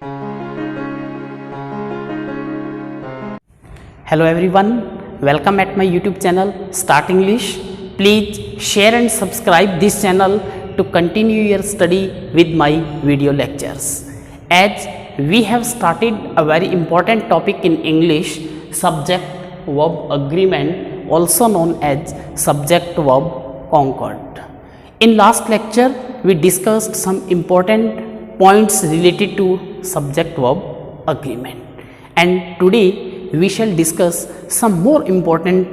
Hello everyone, welcome at my YouTube channel Start English. Please share and subscribe this channel to continue your study with my video lectures. As we have started a very important topic in English, subject verb agreement, also known as subject verb concord. In last lecture we discussed some important points related to subject verb agreement, and today we shall discuss some more important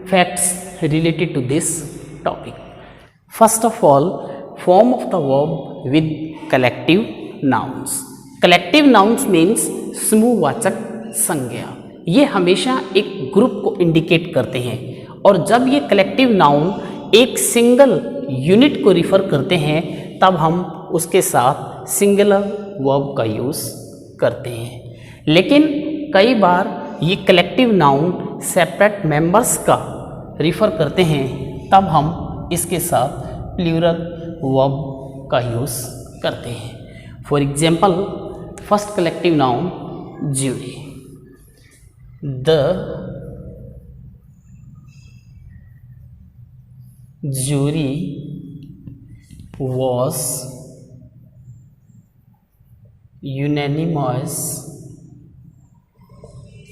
facts related to this topic. First of all, form of the verb with collective nouns. Collective nouns means समूहवाचक संज्ञा. ये हमेशा एक group को indicate करते हैं, और जब ये कलेक्टिव नाउन एक सिंगल यूनिट को रिफर करते हैं तब हम उसके साथ सिंगुलर वर्ब का यूज़ करते हैं. लेकिन कई बार ये कलेक्टिव नाउन सेपरेट मेंबर्स का रिफ़र करते हैं तब हम इसके साथ प्लूरल वर्ब का यूज़ करते हैं. For example, first collective noun jury. The jury was unanimous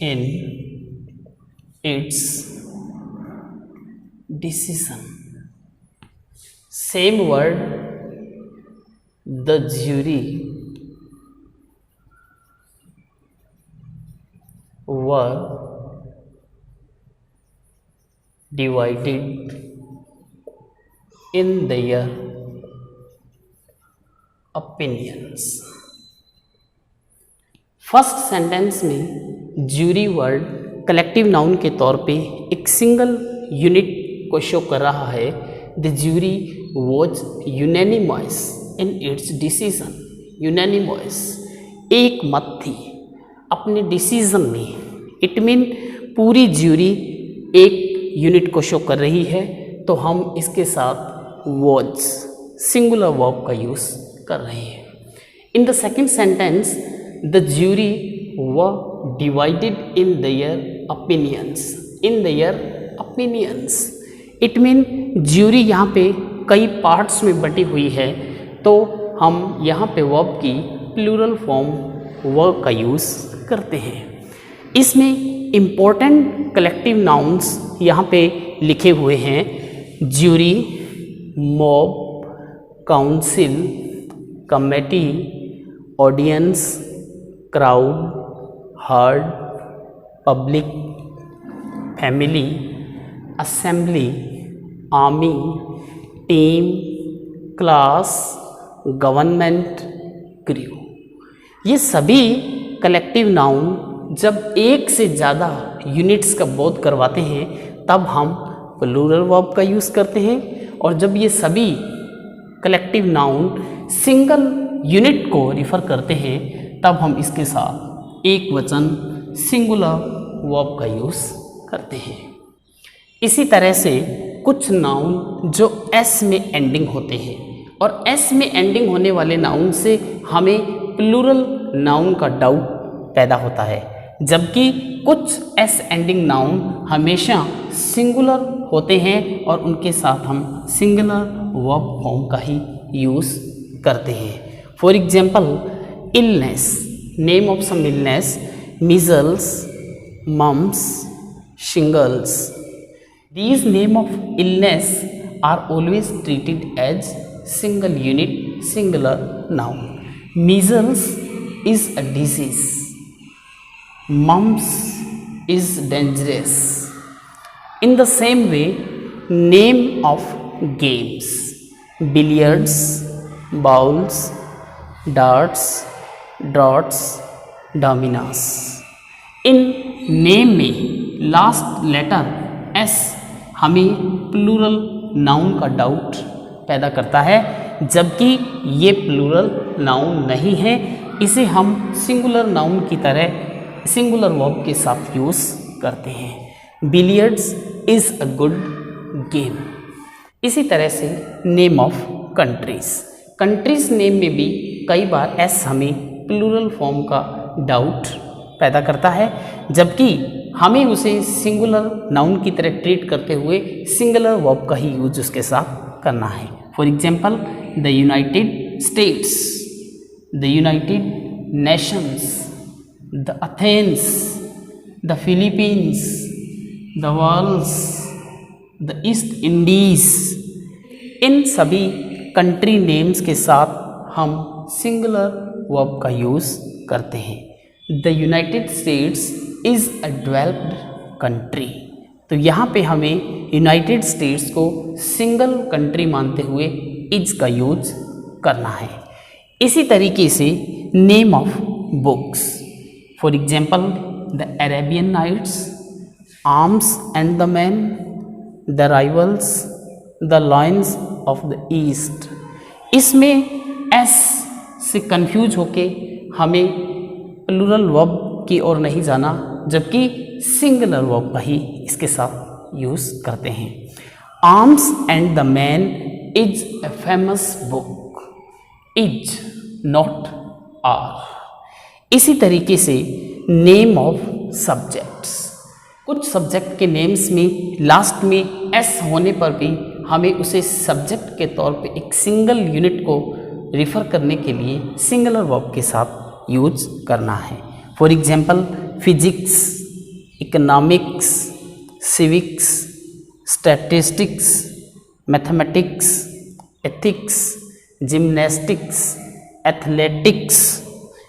in its decision. Same word, the jury were divided in their opinions. First sentence में ज्यूरी वर्ड कलेक्टिव नाउन के तौर पे एक single unit को show कर रहा है. The jury was unanimous in its decision. Unanimous, एक मत थी अपने डिसीजन में. इट मीन पूरी ज्यूरी एक यूनिट को शो कर रही है, तो हम इसके साथ वॉज सिंगुलर वर्ब का यूज़ कर रहे हैं. In the second sentence, the jury were divided in their opinions. In their opinions, it mean jury यहाँ पे कई पार्ट्स में बटी हुई है, तो हम यहाँ पे वर्ब की प्लूरल फॉर्म वर्ब का यूज़ करते हैं. इसमें इम्पोर्टेंट कलेक्टिव नाउन्स यहाँ पे लिखे हुए हैं. Jury, mob, council, committee, audience, crowd, heard, public, family, assembly, army, team, class, government, crew. ये सभी कलेक्टिव नाउन जब एक से ज़्यादा यूनिट्स का बोध करवाते हैं तब हम प्लूरल वर्ब का यूज़ करते हैं, और जब ये सभी कलेक्टिव नाउन सिंगल यूनिट को रिफ़र करते हैं तब हम इसके साथ एक वचन सिंगुलर वर्ब का यूज़ करते हैं. इसी तरह से कुछ नाउन जो एस में एंडिंग होते हैं, और एस में एंडिंग होने वाले नाउन से हमें प्लूरल नाउन का डाउट पैदा होता है, जबकि कुछ एस एंडिंग नाउन हमेशा सिंगुलर होते हैं और उनके साथ हम सिंगुलर वर्ब फॉर्म का ही यूज़ करते हैं. For example, illness, name of some illness, measles, mumps, shingles. These name of illness are always treated as single unit, singular noun. Measles is a disease. Mumps is dangerous. In the same way, name of games, billiards, bowls, darts, draughts, dominoes. इन name में last letter S हमें plural noun का doubt पैदा करता है, जबकि ये plural noun नहीं है. इसे हम सिंगुलर नाउन की तरह सिंगुलर वर्ब के साथ यूज़ करते हैं. Billiards is a good game. इसी तरह से name of countries, countries name में भी कई बार एस हमें प्लूरल फॉर्म का डाउट पैदा करता है, जबकि हमें उसे सिंगुलर नाउन की तरह ट्रीट करते हुए सिंगुलर वर्ब का ही यूज उसके साथ करना है। For example, the United States, the United Nations, the Athens, the Philippines, the worlds, the East Indies. इन सभी कंट्री नेम्स के साथ हम सिंगुलर वर्ब का यूज़ करते हैं। The United states is a developed country, तो यहाँ पे हमें यूनाइटेड स्टेट्स को सिंगल कंट्री मानते हुए इज का यूज करना है। इसी तरीके से name of books, for example the Arabian nights, arms and the man, the rivals, the lions of the east. इसमें एस से कंफ्यूज होके हमें प्लूरल वर्ब की ओर नहीं जाना, जबकि सिंगुलर वर्ब का ही इसके साथ यूज़ करते हैं। Arms and the man is a famous book, is not are. इसी तरीके से नेम ऑफ सब्जेक्ट्स, कुछ सब्जेक्ट के नेम्स में लास्ट में एस होने पर भी हमें उसे सब्जेक्ट के तौर पे एक सिंगल यूनिट को रिफ़र करने के लिए सिंगुलर वर्ब के साथ यूज करना है। For example, physics, economics, civics, statistics, mathematics, ethics, gymnastics, athletics.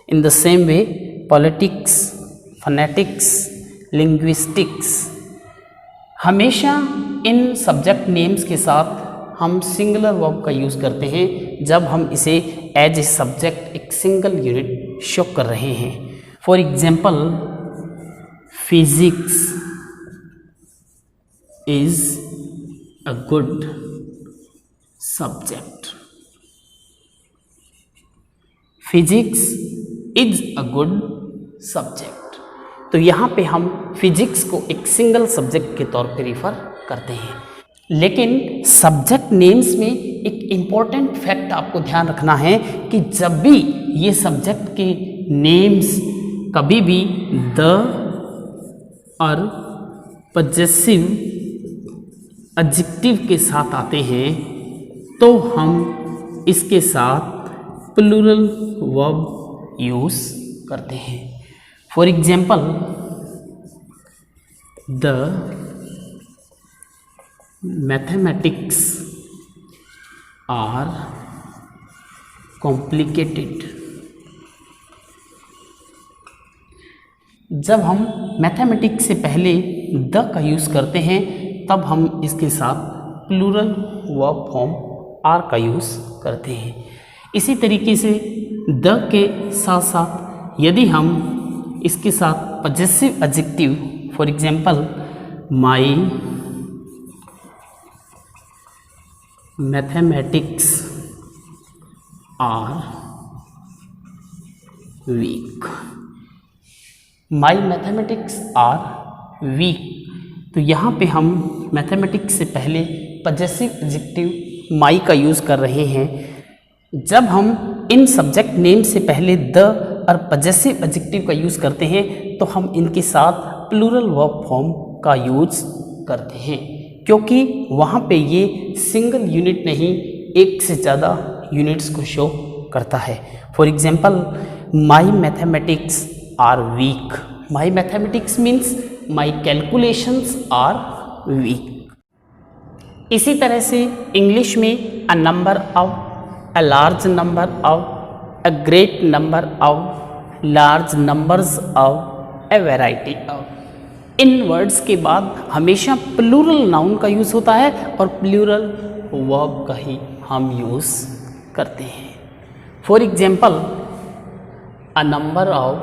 In the same way politics, phonetics, linguistics. हमेशा इन सब्जेक्ट नेम्स के साथ हम सिंगुलर वर्ब का यूज़ करते हैं जब हम इसे एज ए सब्जेक्ट एक सिंगल यूनिट शो कर रहे हैं। For example, physics is a good subject, physics is a good subject. तो यहाँ पे हम फिजिक्स को एक सिंगल सब्जेक्ट के तौर पे रिफ़र करते हैं। लेकिन सब्जेक्ट नेम्स में एक इम्पॉर्टेंट फैक्ट आपको ध्यान रखना है कि जब भी ये सब्जेक्ट के नेम्स कभी भी द और पजेसिव एडजेक्टिव के साथ आते हैं तो हम इसके साथ प्लूरल वर्ब यूज़ करते हैं। For example, the mathematics are complicated. जब हम मैथमेटिक्स से पहले द का यूज़ करते हैं तब हम इसके साथ प्लूरल वर्ब फॉर्म आर का यूज़ करते हैं। इसी तरीके से द के साथ साथ यदि हम इसके साथ possessive adjective, for example, my mathematics are weak, my mathematics are weak, तो यहाँ पे हम मैथमेटिक्स से पहले पजेसिव एडजेक्टिव माई का यूज़ कर रहे हैं। जब हम इन सब्जेक्ट नेम से पहले द और पजेसिव एडजेक्टिव का यूज़ करते हैं तो हम इनके साथ प्लूरल वर्ब फॉर्म का यूज़ करते हैं, क्योंकि वहाँ पे ये सिंगल यूनिट नहीं एक से ज़्यादा यूनिट्स को शो करता है। For example, my mathematics are weak, my mathematics means my calculations are weak. इसी तरह से इंग्लिश में a number of, a large number of, a great number of, large numbers of, a variety of। In words के बाद हमेशा plural noun का use होता है और प्लूरल वर्ब का ही हम यूज़ करते हैं। For example, a number of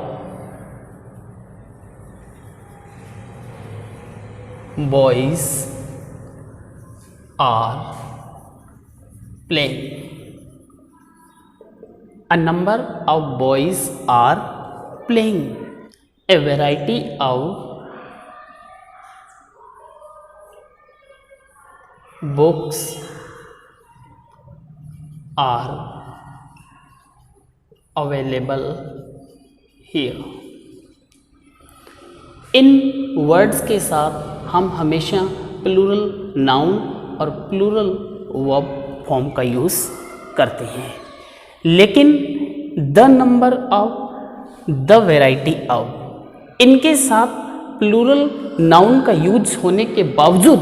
boys are playing, a number of boys are playing, a variety of books are available here। In words के साथ हम हमेशा प्लूरल नाउन और प्लूरल वर्ब फॉर्म का यूज़ करते हैं, लेकिन the number of, the variety of, इनके साथ प्लूरल नाउन का यूज होने के बावजूद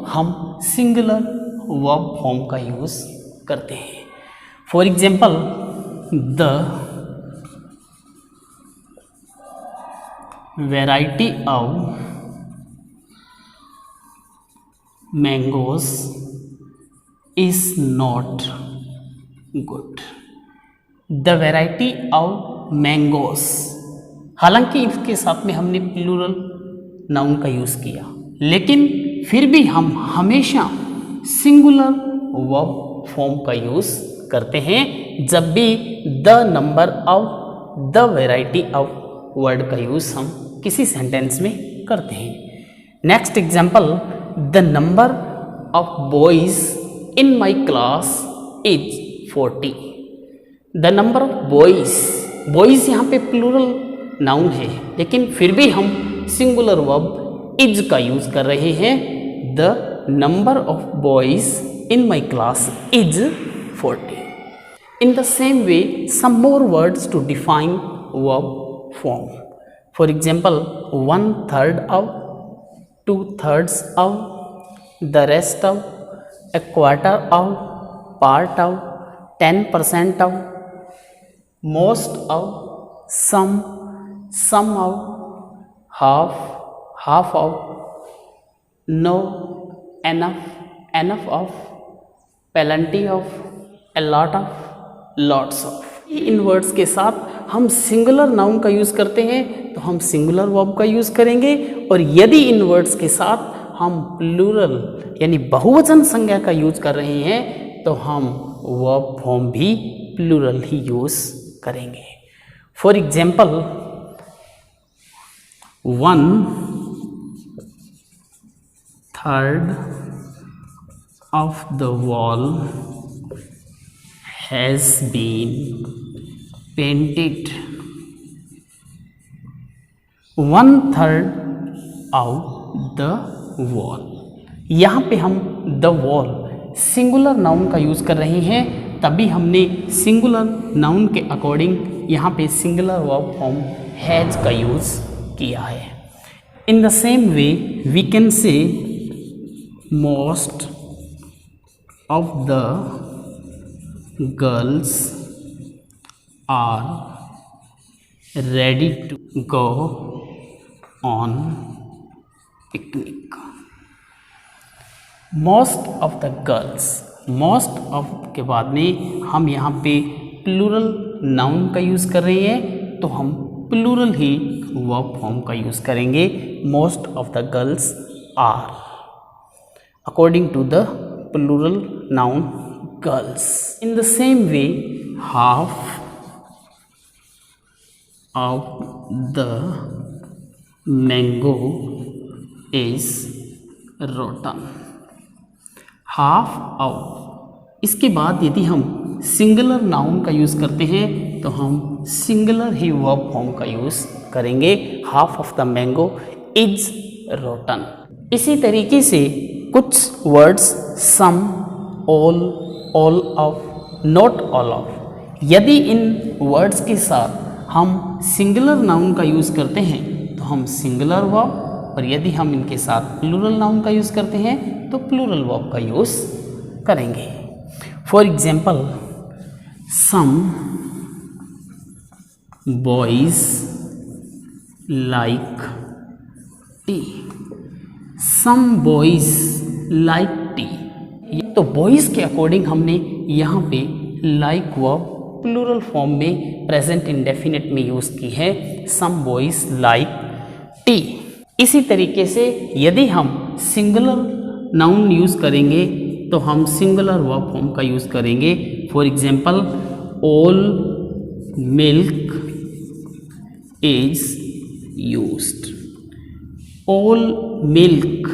हम सिंगुलर वर्ब फॉर्म का यूज़ करते हैं। For example, the variety of mangoes is not good. The variety of mangoes, हालांकि इसके साथ में हमने प्लूरल नाउन का यूज़ किया, लेकिन फिर भी हम हमेशा सिंगुलर वर्ब फॉर्म का यूज़ करते हैं जब भी the number of, the variety of word का यूज़ हम किसी सेंटेंस में करते हैं। Next example, the number of boys in my class is 40। The number of boys, boys यहाँ पे प्लूरल नाउन है, लेकिन फिर भी हम सिंगुलर वर्ब इज का यूज कर रहे हैं। The number of boys in my class is 40। In the same way, some more words to define verb form. For example, 1/3 of, 2/3 of, the rest of, a quarter of, part of, 10% of, most of, some of, half of, no, enough of, plenty of, a lot of, lots of. In words के साथ हम singular noun का use करते हैं तो हम singular verb का use करेंगे, और यदि इन वर्ड्स के साथ हम प्लूरल यानी बहुवचन संज्ञा का यूज़ कर रहे हैं तो हम वर्ब फॉर्म भी प्लूरल ही यूज़ करेंगे। For example, 1/3 of the wall has been painted। 1/3 of the wall, यहाँ पे हम द वॉल सिंगुलर नाउन का यूज़ कर रहे हैं, तभी हमने सिंगुलर नाउन के अकॉर्डिंग यहाँ पे सिंगुलर वर्ब फॉर्म हैज का यूज़ किया है। In the same way we can say most of the girls are ready to go on picnic। most of the girls, most of के बाद में हम यहाँ पे प्लूरल नाउन का यूज़ कर रहे हैं तो हम प्लूरल ही वर्ब फॉर्म का यूज़ करेंगे। most of the girls are according to the plural noun girls। In the same way, half of the mango is rotten। half of, इसके बाद यदि हम सिंगुलर नाउन का यूज़ करते हैं तो हम सिंगुलर ही वर्ब फॉर्म का यूज़ करेंगे। half of the mango is rotten। इसी तरीके से कुछ words some, all of, not all of, यदि इन वर्ड्स के साथ हम सिंगुलर नाउन का यूज़ करते हैं तो हम सिंगुलर वर्ब, और यदि हम इनके साथ प्लूरल नाउन का यूज़ करते हैं तो प्लूरल वर्ब का यूज़ करेंगे। For example, some boys like tea. Some boys like tea, तो बॉयज़ के अकॉर्डिंग हमने यहाँ पे लाइक वर्ब प्लूरल फॉर्म में प्रेजेंट इंडेफिनिट में यूज़ की है। Some boys like tea. इसी तरीके से यदि हम सिंगुलर नाउन यूज़ करेंगे तो हम सिंगुलर वर्ब फॉर्म का यूज़ करेंगे। For example, all milk is used. All milk,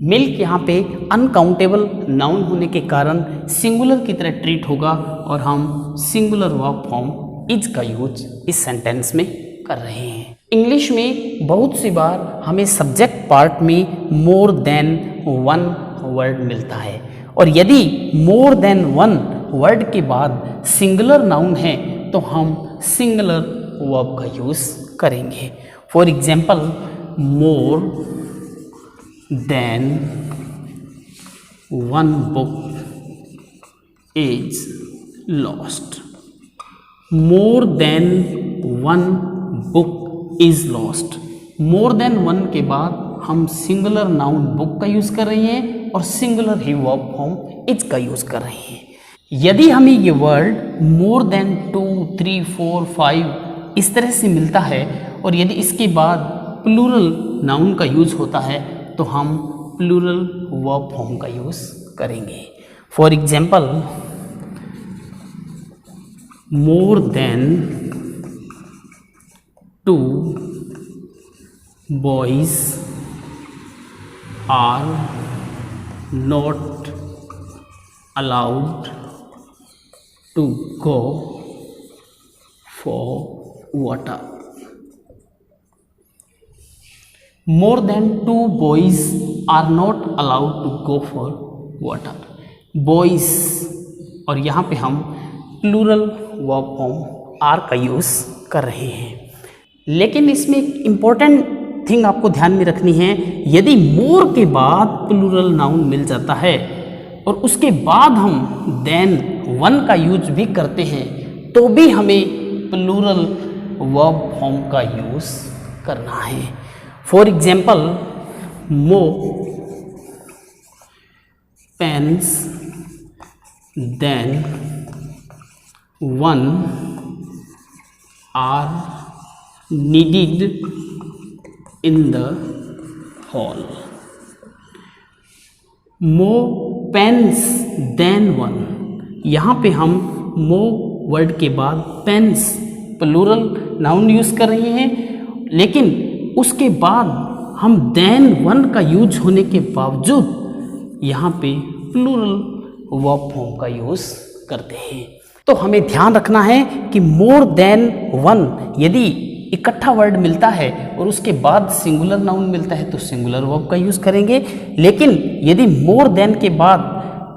milk यहाँ पे अनकाउंटेबल नाउन होने के कारण सिंगुलर की तरह ट्रीट होगा और हम सिंगुलर वर्ब फॉर्म इज का यूज इस सेंटेंस में कर रहे हैं। इंग्लिश में बहुत सी बार हमें सब्जेक्ट पार्ट में मोर देन वन वर्ड मिलता है, और यदि मोर देन वन वर्ड के बाद सिंगुलर नाउन है तो हम सिंगुलर वर्ब का यूज़ करेंगे। For example, more then one book is lost. More than one book is lost. More than one के बाद हम सिंगुलर नाउन बुक का यूज़ कर रहे हैं और सिंगुलर ही वर्ब फॉर्म इज का यूज़ कर रहे हैं। यदि हमें ये वर्ड मोर देन 2, 3, 4, 5 इस तरह से मिलता है और यदि इसके बाद प्लूरल नाउन का यूज़ होता है तो हम प्लूरल वर्ब फॉर्म का यूज़ करेंगे। For example, more than 2 boys are not allowed to go for water. More than 2 boys are not allowed to go for water. Boys, और यहाँ पे हम प्लूरल वर्ब फॉर्म आर का use कर रहे हैं। लेकिन इसमें एक इम्पॉर्टेंट थिंग आपको ध्यान में रखनी है, यदि मोर के बाद प्लूरल नाउन मिल जाता है और उसके बाद हम देन वन का यूज भी करते हैं तो भी हमें प्लूरल वर्ब फॉर्म का यूज़ करना है। For example, more pens than one are needed in the hall. More pens than one, यहाँ पे हम मो वर्ड के बाद पेन्स प्लूरल नाउन यूज़ कर रहे हैं, लेकिन उसके बाद हम देन वन का यूज होने के बावजूद यहाँ पे प्लूरल वर्ब फॉर्म का यूज़ करते हैं। तो हमें ध्यान रखना है कि मोर देन वन यदि इकट्ठा वर्ड मिलता है और उसके बाद सिंगुलर नाउन मिलता है तो सिंगुलर वर्ब का यूज़ करेंगे, लेकिन यदि मोर देन के बाद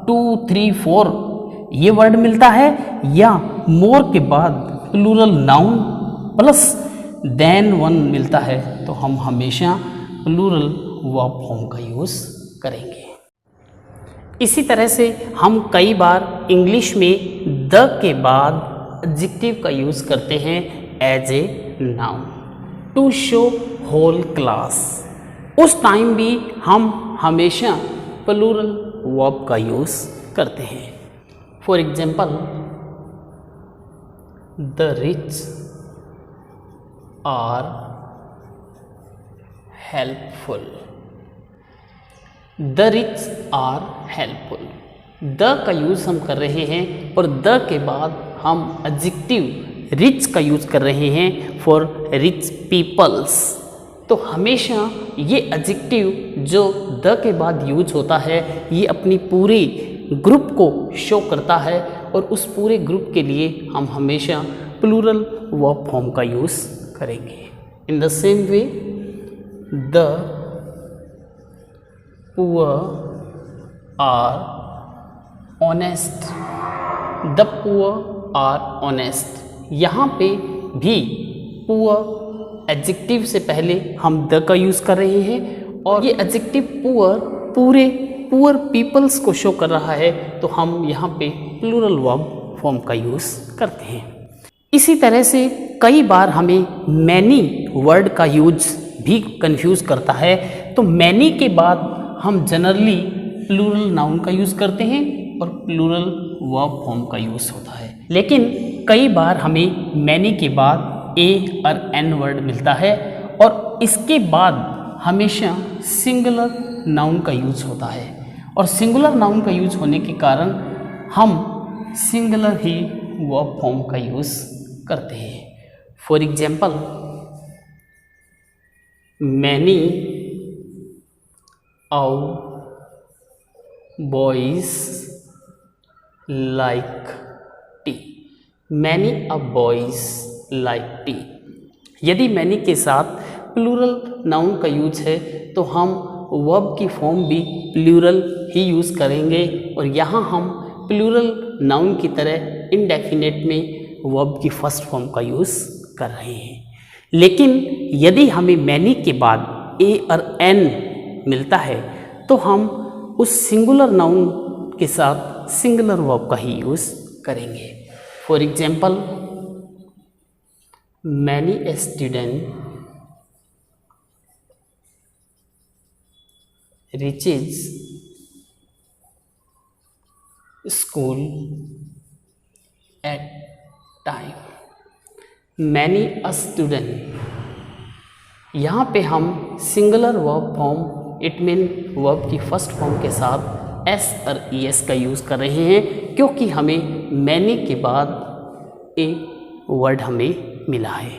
2, 3, 4 ये वर्ड मिलता है या मोर के बाद plural noun plus than one मिलता है तो हम हमेशा प्लूरल वर्ब फॉर्म का यूज़ करेंगे। इसी तरह से हम कई बार इंग्लिश में द के बाद एडजेक्टिव का यूज़ करते हैं as a noun to show whole class. उस टाइम भी हम हमेशा प्लूरल वर्ब का यूज़ करते हैं। For example, the rich are helpful. The rich are helpful, the का यूज़ हम कर रहे हैं और द के बाद हम एडजेक्टिव रिच का यूज़ कर रहे हैं फॉर रिच पीपल्स। तो हमेशा ये एडजेक्टिव जो द के बाद यूज होता है ये अपनी पूरी ग्रुप को शो करता है और उस पूरे ग्रुप के लिए हम हमेशा प्लूरल वर्ब फॉर्म का यूज़ करेंगे। In the same way, the poor are honest. The poor are honest, यहाँ पे भी पुअर एडजेक्टिव से पहले हम द का यूज़ कर रहे हैं और ये एडजेक्टिव पुअर पूरे पुअर पीपल्स को शो कर रहा है तो हम यहाँ पे प्लूरल वर्ब फॉर्म का यूज़ करते हैं। इसी तरह से कई बार हमें मैनी वर्ड का यूज भी कंफ्यूज करता है, तो मैनी के बाद हम जनरली प्लूरल नाउन का यूज़ करते हैं और प्लूरल वर्ब फॉर्म का यूज़ होता है। लेकिन कई बार हमें मैनी के बाद ए और एन वर्ड मिलता है और इसके बाद हमेशा सिंगुलर नाउन का यूज़ होता है और सिंगुलर नाउन का यूज़ होने के कारण हम सिंगुलर ही वर्ब फॉर्म का यूज़ करते हैं। For example, many our boys like tea. Many a boys like tea, यदि मैनी के साथ प्लूरल नाउन का यूज है तो हम वर्ब की फॉर्म भी प्लूरल ही यूज़ करेंगे, और यहाँ हम प्लूरल नाउन की तरह इंडेफिनेट में वर्ब की फर्स्ट फॉर्म का यूज़ कर रहे हैं। लेकिन यदि हमें मैनी के बाद ए और एन मिलता है तो हम उस सिंगुलर नाउन के साथ सिंगुलर वर्ब का ही यूज़ करेंगे। For example, many a student reaches school at time. Many a student, यहाँ पे हम singular verb form it mean verb की फर्स्ट फॉर्म के साथ एस और ई एस का यूज़ कर रहे हैं, क्योंकि हमें मैनी के बाद ए वर्ड हमें मिला है।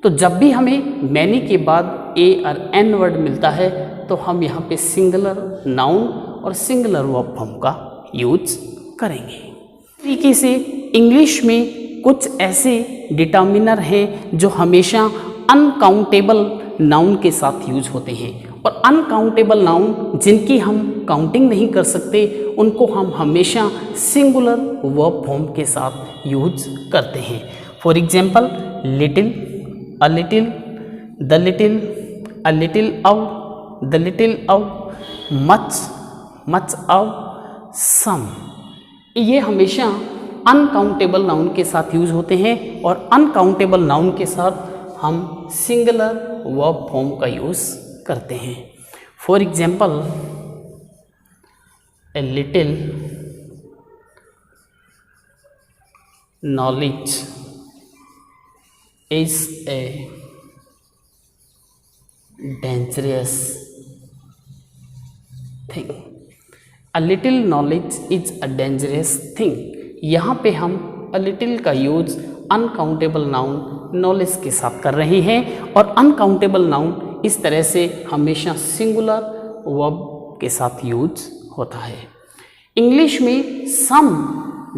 तो जब भी हमें मैनी के बाद ए और एन वर्ड मिलता है तो हम यहाँ पे सिंगुलर नाउन और सिंगुलर वर्ब फॉर्म का यूज करेंगे। तरीके से इंग्लिश में कुछ ऐसे डिटर्मिनर हैं जो हमेशा अनकाउंटेबल नाउन के साथ यूज होते हैं, और अनकाउंटेबल नाउन जिनकी हम काउंटिंग नहीं कर सकते उनको हम हमेशा सिंगुलर वर्ब फॉर्म के साथ यूज करते हैं। For example, little, a little, the little, a little of, the little of, much, much of, some. ये हमेशा अनकाउंटेबल नाउन के साथ यूज होते हैं, और अनकाउंटेबल नाउन के साथ हम सिंगुलर वर्ब फॉर्म का यूज करते हैं। For example, a little knowledge is a dangerous thing. A little knowledge is a dangerous thing. यहाँ पे हम a little का यूज अनकाउंटेबल नाउन नॉलेज के साथ कर रहे हैं, और अनकाउंटेबल नाउन इस तरह से हमेशा सिंगुलर वर्ब के साथ यूज होता है। इंग्लिश में सम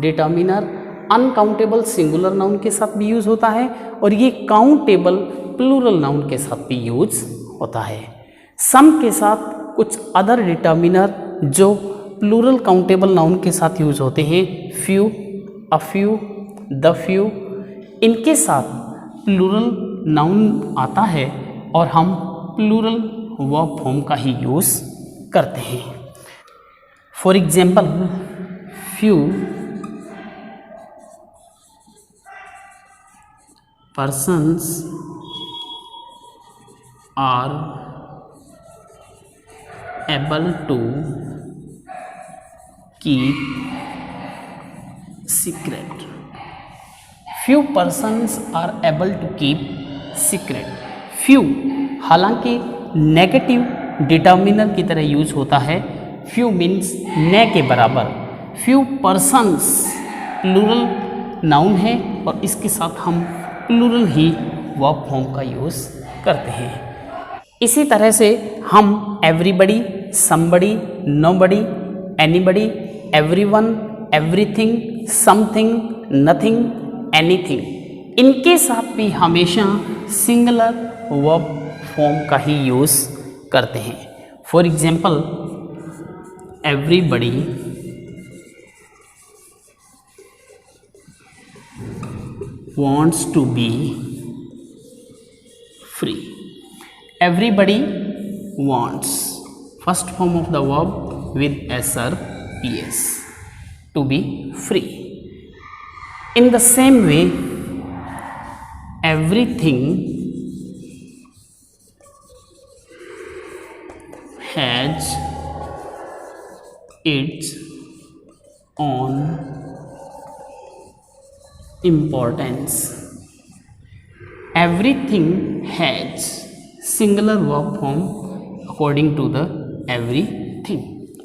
डिटर्मिनर अनकाउंटेबल सिंगुलर नाउन के साथ भी यूज होता है, और ये काउंटेबल प्लूरल नाउन के साथ भी यूज होता है। सम के साथ कुछ अदर डिटर्मिनर जो प्लूरल काउंटेबल नाउन के साथ यूज होते हैं, few, a few, the few, इनके साथ प्लूरल नाउन आता है और हम प्लूरल वर्ब फॉर्म का ही यूज करते हैं। For example, few persons are able to keep secret. Few persons are able to keep secret. Few हालांकि नेगेटिव डिटर्मिनर की तरह यूज होता है। few मीन्स न के बराबर। few persons प्लूरल नाउन है, और इसके साथ हम प्लूरल ही वर्ब फॉर्म का यूज़ करते हैं। इसी तरह से हम everybody, somebody, nobody, anybody, everyone, everything, something, nothing, anything, इनके साथ भी हमेशा सिंगुलर वर्ब फॉर्म का ही यूज़ करते हैं। For example, everybody wants to be free. Everybody wants, first form of the verb with s or ps, to be free. In the same way, everything has its own importance. Everything has singular verb form according to the everything.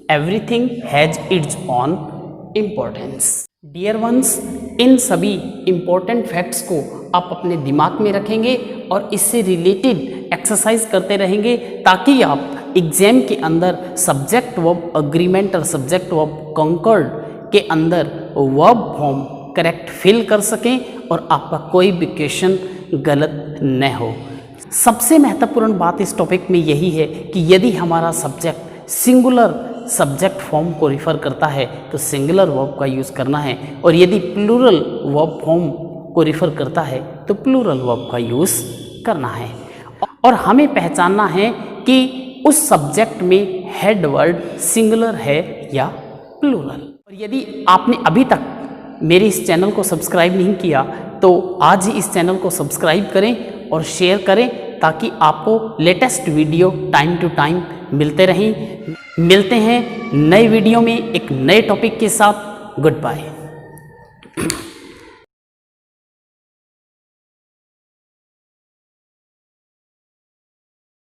Everything has its own importance. Dear ones, इन सभी important facts को आप अपने दिमाग में रखेंगे और इससे related exercise करते रहेंगे, ताकि आप एग्जाम के अंदर सब्जेक्ट वर्ब अग्रीमेंट और सब्जेक्ट वर्ब कंकर्ड के अंदर वर्ब फॉर्म करेक्ट फिल कर सकें और आपका कोई भी क्वेश्चन गलत न हो। सबसे महत्वपूर्ण बात इस टॉपिक में यही है कि यदि हमारा सब्जेक्ट सिंगुलर सब्जेक्ट फॉर्म को रिफ़र करता है तो सिंगुलर वर्ब का यूज़ करना है, और यदि प्लूरल वर्ब फॉर्म को रिफ़र करता है तो प्लूरल वर्ब का यूज़ करना है। और हमें पहचानना है कि उस सब्जेक्ट में हेड वर्ड सिंगुलर है या प्लूरल। और यदि आपने अभी तक मेरे इस चैनल को सब्सक्राइब नहीं किया तो आज ही इस चैनल को सब्सक्राइब करें और शेयर करें, ताकि आपको latest video time to time मिलते रहें। मिलते हैं नए वीडियो में एक नए टॉपिक के साथ। Good bye.